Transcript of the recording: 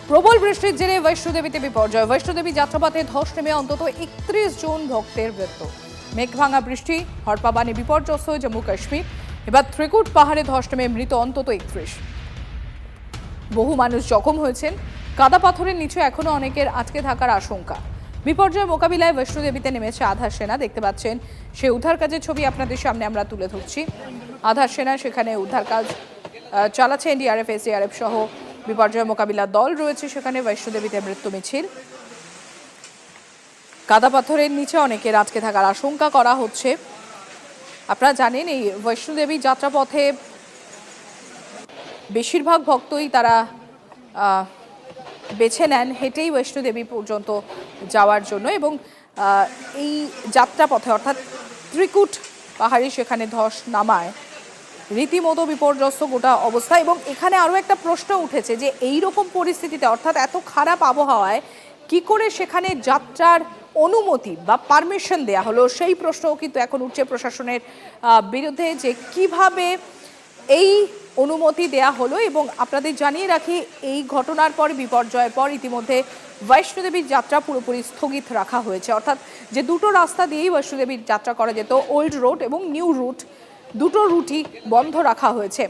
প্রবল বৃষ্টির জেরে বৈষ্ণোদেবীতে বিপর্যয়। বৈষ্ণোদেবী যাত্রাপথে ধস নেমে অন্তত 31 জন ভক্তের মৃত্যু। মেঘভাঙা বৃষ্টি, হরপাবানে বিপর্যস্ত জম্মু কাশ্মীর। এবার ত্রিকুট পাহাড়ে ধস নেমে মৃত অন্তত 31। বহু মানুষ জখম হয়েছেন। কাদা পাথরের নিচে এখনো অনেকের আটকে থাকার আশঙ্কা। বিপর্যয় মোকাবিলায় বৈষ্ণোদেবীতে নেমেছে আধার সেনা। দেখতে পাচ্ছেন সেই উদ্ধার কাজের ছবি আপনাদের সামনে আমরা তুলে ধরছি। আধার সেনা সেখানে উদ্ধার কাজ চালাচ্ছে। এনডিআরএফ, এসডিআরএফ সহ বিপর্যয় মোকাবিলার দল রয়েছে সেখানে। বৈষ্ণোদেবীতে মৃত্যু মিছিল। কাদা পাথরের নিচে অনেকের আটকে থাকার আশঙ্কা করা হচ্ছে। আপনারা জানেন এই বৈষ্ণোদেবী যাত্রাপথে বেশিরভাগ ভক্তই তারা বেছে নেন হেঁটেই বৈষ্ণোদেবী পর্যন্ত যাওয়ার জন্য, এবং এই যাত্রাপথে অর্থাৎ ত্রিকুট পাহাড়ি সেখানে ধস নামায় রীতিমতো বিপর্যস্ত গোটা অবস্থা। এবং এখানে আরও একটা প্রশ্ন উঠেছে যে এই রকম পরিস্থিতিতে অর্থাৎ এত খারাপ আবহাওয়ায় কি করে সেখানে যাত্রার অনুমতি বা পারমিশন দেয়া হলো, সেই প্রশ্নও কিন্তু এখন উঠছে প্রশাসনের বিরুদ্ধে যে কিভাবে এই অনুমতি দেয়া হলো। এবং আপনাদের জানিয়ে রাখি এই ঘটনার পর, বিপর্যয়ের পর ইতিমধ্যে বৈষ্ণোদেবীর যাত্রা পুরোপুরি স্থগিত রাখা হয়েছে। অর্থাৎ যে দুটো রাস্তা দিয়েই বৈষ্ণোদেবীর যাত্রা করা যেত, ওল্ড রোড এবং নিউ রুট, দুটো রুটই বন্ধ রাখা হয়েছে।